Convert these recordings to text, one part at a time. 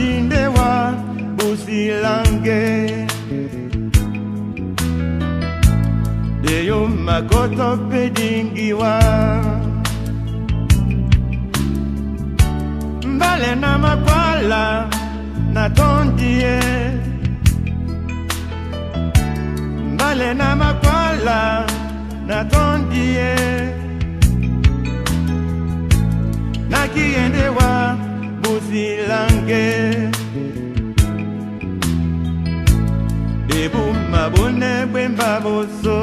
ndindewa busilange deyo makoto pedingiwa mbale na makwala na tondie mbale na makwala na tondie na kiendewa busilange debu mabone bwemba boso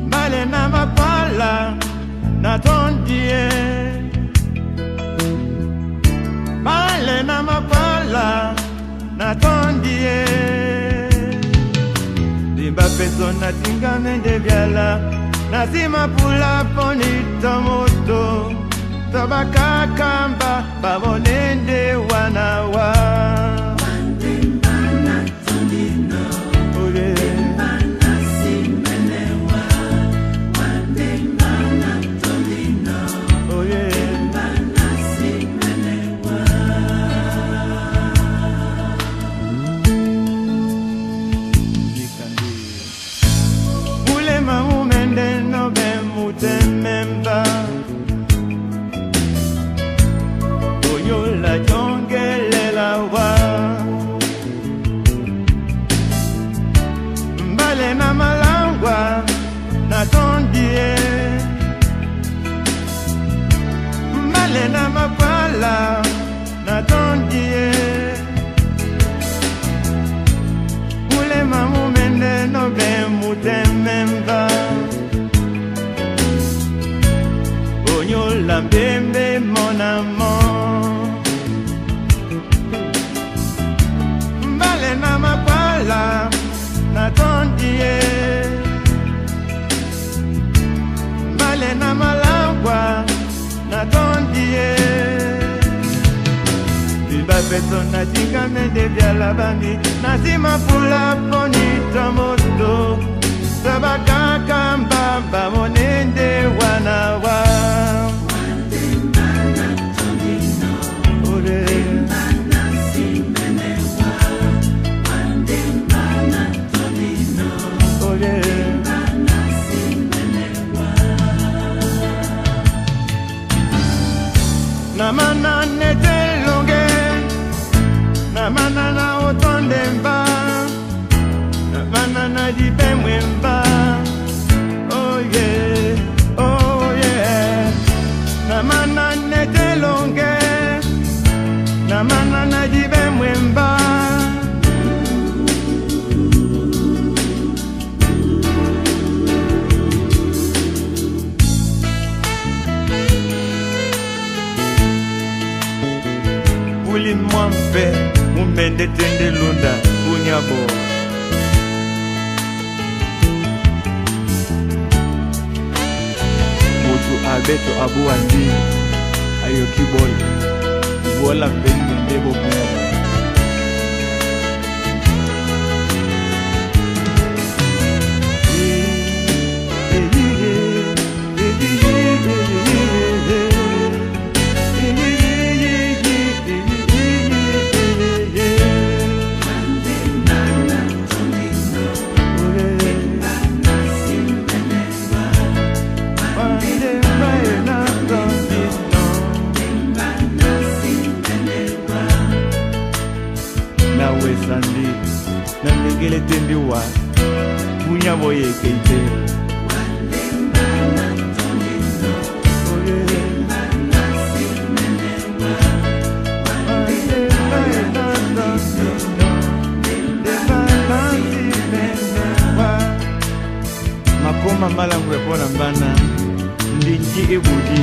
mbale na makwala na tondie mbale na makwala na tondie limba peso na tingame de vyala nasima pula ponito moto tabaka kamba babonende wanawa Wandembana tondino Wandembana simenewa Wandembana tondino Wandembana simenewa Ule maumende no bemutememba Oyola jongelela wa mbale na malangwa na tondie mbale na makwala na tondie ule mamumende no bemutememba Onyola mbembe mon amour mbale na makwala na tondie mbale na malangwa na tondie Biba peso na tingame de vyala bandi nasima pula ponito moto sabaka kamba bamonende wanawa Wandembana tondino Wandembana simenewa Wandembana tondino Wandembana simenewa namana netelonge namana na otondemba namana na dipemwemba oh yeah namana netelonge namana na dipemwemba Uli mwampe umende tende lunda unyabo Mutu abeto abuandi ayo kibol Vola pende ndebo bunyabo Sandi na ndengele tendiwa bunyabo yekeite Wandembana tondino Wandembana simenewa Wandembana simenewa makoma malangu epona mbana ndinji ebudi